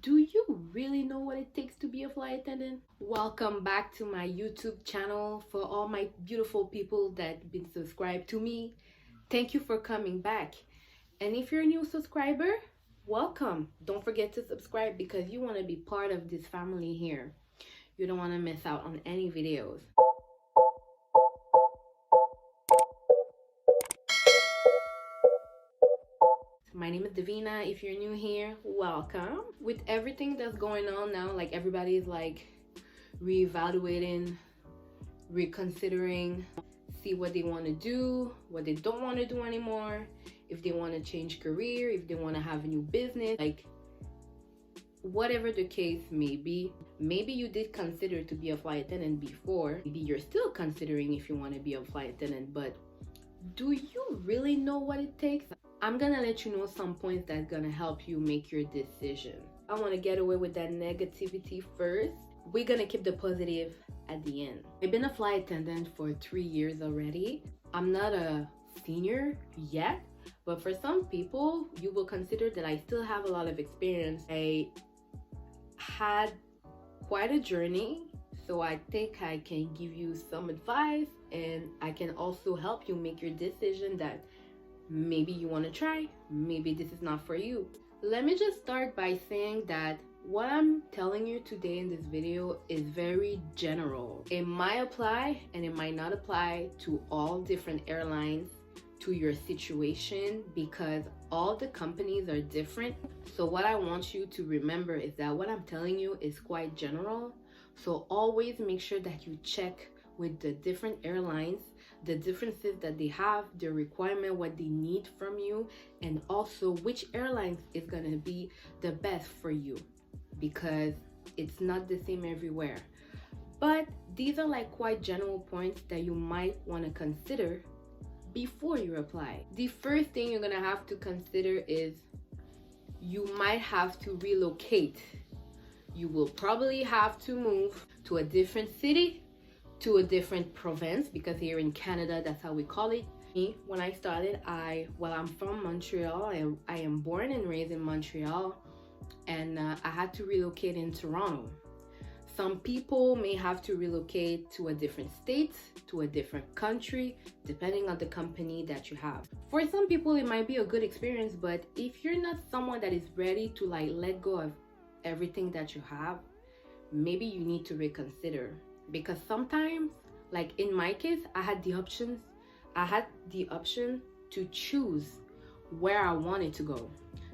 Do you really know what it takes to be a flight attendant? Welcome back to my YouTube channel. For all my beautiful people that been subscribed to me, thank you for coming back. And if you're a new subscriber, welcome. Don't forget to subscribe because you want to be part of this family here. You don't want to miss out on any videos. My name is Davina. If you're new here, welcome. With everything that's going on now, like everybody's like reevaluating, reconsidering, see what they want to do, what they don't want to do anymore, if they want to change career, if they want to have a new business, like whatever the case may be. Maybe you did consider to be a flight attendant before. Maybe you're still considering if you want to be a flight attendant, but do you really know what it takes? I'm gonna let you know some points that's gonna help you make your decision. I want to get away with that negativity first. We're gonna keep the positive at the end. I've been a flight attendant for 3 years already. I'm not a senior yet, but for some people, you will consider that I still have a lot of experience. I had quite a journey, so I think I can give you some advice, and I can also help you make your decision that maybe you want to try, maybe this is not for you. Let me just start by saying that what I'm telling you today in this video is very general. It might apply and it might not apply to all different airlines, to your situation, because all the companies are different. So what I want you to remember is that what I'm telling you is quite general. So always make sure that you check with the different airlines, the differences that they have, the requirement, what they need from you, and also which airlines is going to be the best for you, because it's not the same everywhere. But these are like quite general points that you might want to consider before you apply. The first thing you're going to have to consider is you might have to relocate. You will probably have to move to a different city, to a different province, because here in Canada, that's how we call it. Me, when I started, I'm from Montreal. I am born and raised in Montreal, and I had to relocate in Toronto. Some people may have to relocate to a different state, to a different country, depending on the company that you have. For some people, it might be a good experience, but if you're not someone that is ready to like let go of everything that you have, maybe you need to reconsider. Because sometimes, like in my case, I had the option to choose where I wanted to go,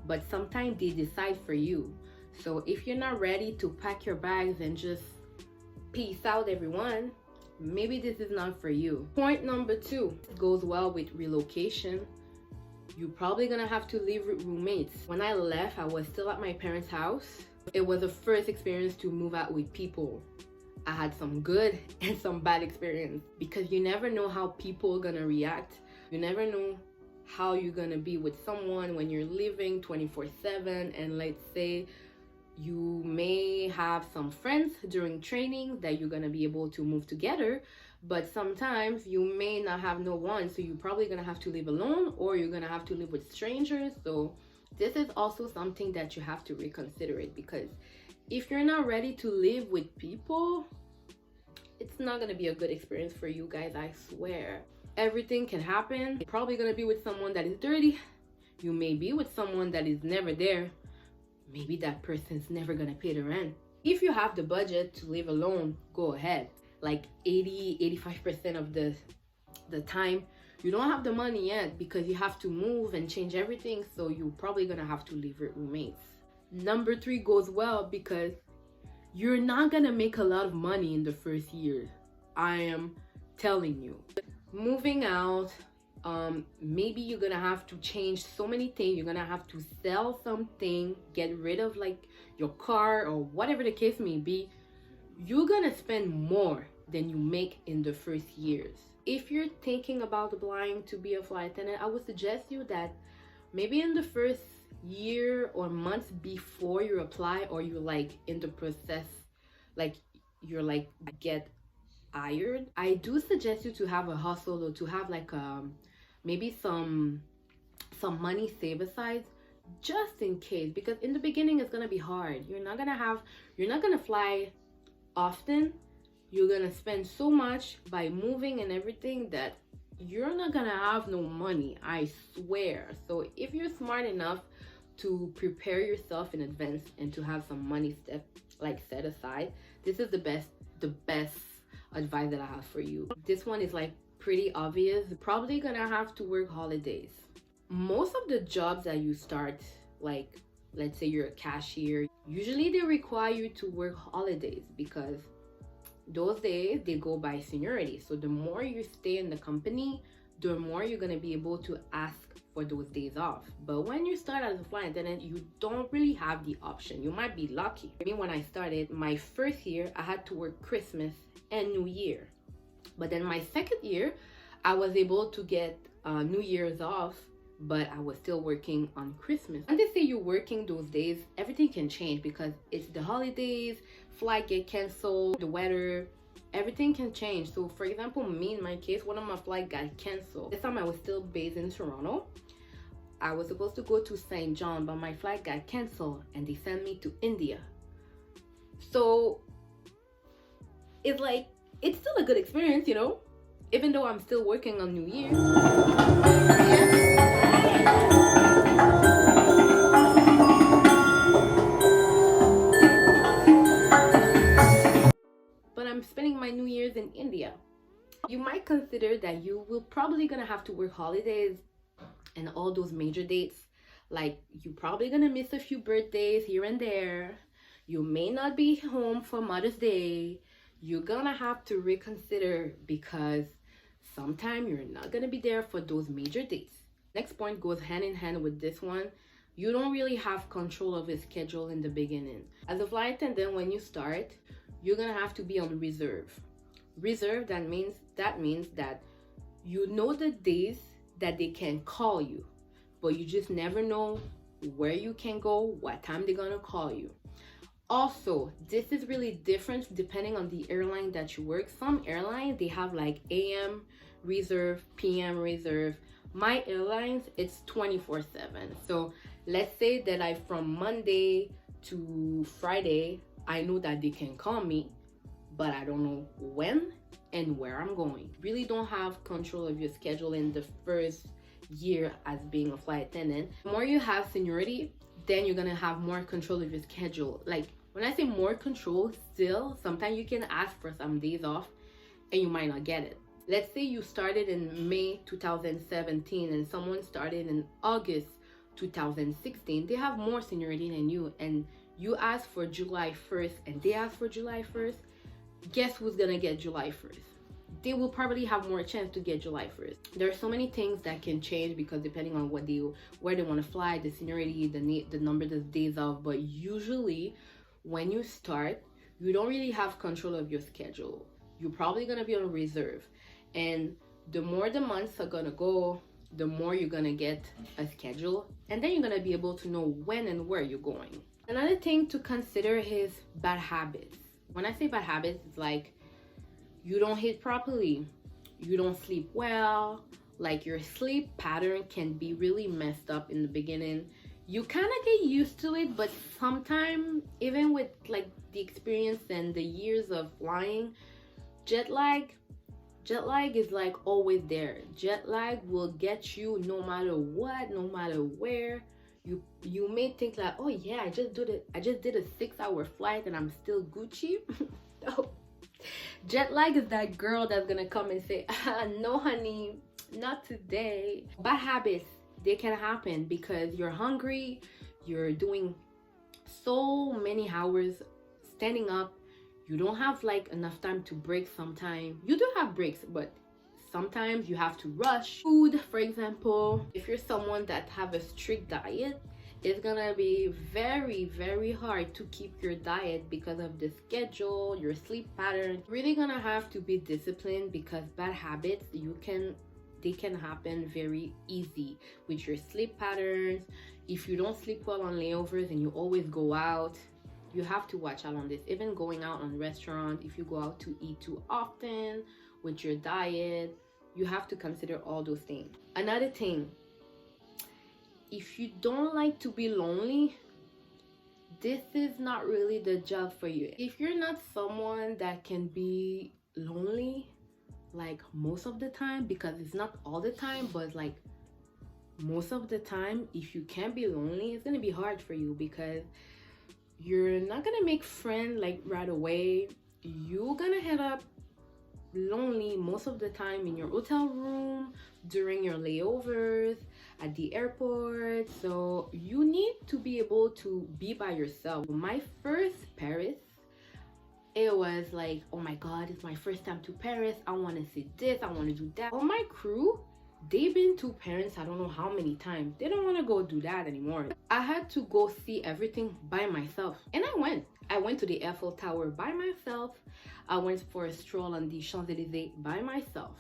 but sometimes they decide for you. So if you're not ready to pack your bags and just peace out everyone, maybe this is not for you. Point number 2 goes well with relocation. You're probably gonna have to live with roommates. When I left, I was still at my parents' house. It was the first experience to move out with people. I had some good and some bad experience, because you never know how people are gonna react. You never know how you're gonna be with someone when you're living 24/7. And let's say you may have some friends during training that you're gonna be able to move together, but sometimes you may not have no one, so you're probably gonna have to live alone, or you're gonna have to live with strangers. So this is also something that you have to reconsider it, because if you're not ready to live with people, it's not gonna be a good experience for you guys, I swear. Everything can happen. You're probably gonna be with someone that is dirty. You may be with someone that is never there. Maybe that person's never gonna pay the rent. If you have the budget to live alone, go ahead. Like 85% of the time, you don't have the money yet because you have to move and change everything. So you're probably gonna have to live with roommates. Number 3 goes well because you're not gonna make a lot of money in the first year. I am telling you. Moving out, maybe you're gonna have to change so many things. You're gonna have to sell something, get rid of like your car or whatever the case may be. You're gonna spend more than you make in the first years. If you're thinking about applying to be a flight attendant, I would suggest you that maybe in the first year or months before you apply, or you're like in the process, like you're like get hired, I do suggest you to have a hustle, or to have like maybe some money saved aside just in case, because in the beginning it's gonna be hard. You're not gonna fly often. You're gonna spend so much by moving and everything that you're not gonna have no money, I swear. So if you're smart enough to prepare yourself in advance and to have some money set aside, this is the best advice that I have for you. This one is like pretty obvious. You're probably gonna have to work holidays. Most of the jobs that you start, like let's say you're a cashier, usually they require you to work holidays because those days they go by seniority. So the more you stay in the company, the more you're going to be able to ask for those days off. But when you start as a flight attendant, you don't really have the option. You might be lucky. I mean, when I started my first year, I had to work Christmas and New Year. But then my second year, I was able to get New Year's off, but I was still working on Christmas. When they say you're working those days, everything can change because it's the holidays, flight get canceled, the weather, everything can change. So for example, me in my case, one of my flights got canceled. This time I was still based in Toronto. I was supposed to go to St. John, but my flight got canceled and they sent me to India. So it's like, it's still a good experience, you know, even though I'm still working on New Year. But I'm spending my New Year's in India. You might consider that you will probably gonna have to work holidays and all those major dates. Like you're probably gonna miss a few birthdays here and there. You may not be home for Mother's Day. You're gonna have to reconsider because sometimes you're not gonna be there for those major dates. Next point goes hand in hand with this one. You don't really have control of your schedule in the beginning. As a flight attendant, when you start, you're gonna have to be on reserve. Reserve, that means that you know the days that they can call you, but you just never know where you can go, what time they're gonna call you. Also, this is really different depending on the airline that you work. Some airlines, they have like AM reserve, PM reserve. My airlines, it's 24/7. So let's say that I from Monday to Friday, I know that they can call me, but I don't know when and where I'm going. Really don't have control of your schedule in the first year as being a flight attendant. The more you have seniority, then you're gonna have more control of your schedule. Like when I say more control, still sometimes you can ask for some days off and you might not get it. Let's say you started in May 2017 and someone started in August 2016. They have more seniority than you, and you ask for July 1st and they ask for July 1st. Guess who's gonna get July 1st? They will probably have more chance to get July 1st. There are so many things that can change because depending on where they want to fly, the seniority, the number of days off. But usually when you start, you don't really have control of your schedule. You're probably gonna be on reserve, and the more the months are gonna go, the more you're gonna get a schedule, and then you're gonna be able to know when and where you're going. Another thing to consider is bad habits. When I say bad habits, it's like you don't eat properly, you don't sleep well, like your sleep pattern can be really messed up in the beginning. You kind of get used to it, but sometimes even with like the experience and the years of flying, jet lag is like always there. Jet lag will get you no matter what, no matter where. You may think like, oh yeah, I just did a 6-hour flight and I'm still Gucci. No. Jet lag is that girl that's gonna come and say, no honey, not today. Bad habits, they can happen because you're hungry, you're doing so many hours standing up, you don't have like enough time to break. Sometimes you do have breaks, but sometimes you have to rush food. For example, if you're someone that have a strict diet, it's gonna be very, very hard to keep your diet because of the schedule, your sleep pattern. Really gonna have to be disciplined because bad habits, they can happen very easy with your sleep patterns. If you don't sleep well on layovers and you always go out, you have to watch out on this. Even going out on restaurant, if you go out to eat too often with your diet, you have to consider all those things. Another thing, if you don't like to be lonely, this is not really the job for you. If you're not someone that can be lonely like most of the time, because it's not all the time, but like most of the time, if you can't be lonely, it's gonna be hard for you because you're not gonna make friends like right away. You're gonna head up lonely most of the time in your hotel room, during your layovers, at the airport. So you need to be able to be by yourself. My first Paris, it was like, oh my god, it's my first time to Paris. I want to see this, I want to do that. All my crew, they've been to Paris I don't know how many times. They don't want to go do that anymore. I had to go see everything by myself, and I went to the Eiffel Tower by myself. I went for a stroll on the Champs-Elysees by myself.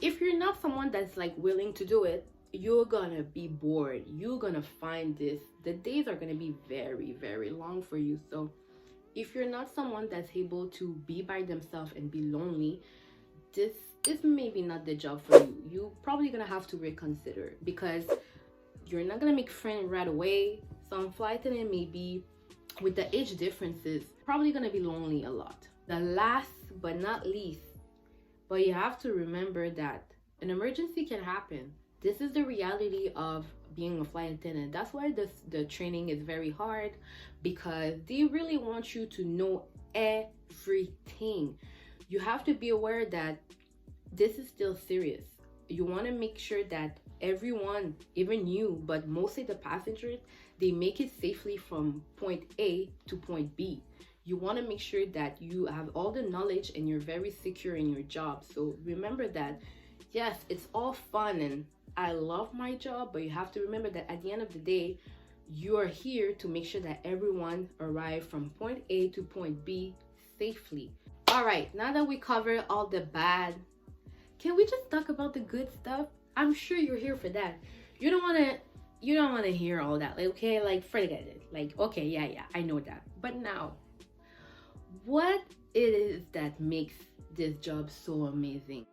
If you're not someone that's like willing to do it, you're gonna be bored. You're gonna find this, the days are gonna be very, very long for you. So if you're not someone that's able to be by themselves and be lonely, this is maybe not the job for you. You're probably gonna have to reconsider, because you're not gonna make friends right away. Some flight attendant, maybe with the age differences, probably gonna be lonely a lot. The last but not least, but you have to remember that an emergency can happen. This is the reality of being a flight attendant. That's why the training is very hard, because they really want you to know everything. You have to be aware that this is still serious. You want to make sure that everyone, even you, but mostly the passengers, they make it safely from point A to point B. You want to make sure that you have all the knowledge and you're very secure in your job. So remember that, yes, it's all fun and I love my job, but you have to remember that at the end of the day, you are here to make sure that everyone arrives from point A to point B safely. All right, now that we covered all the bad, can we just talk about the good stuff? I'm sure you're here for that. You don't want to hear all that. Like, okay, like forget it. Like, okay, yeah, I know that. But now, what it is that makes this job so amazing?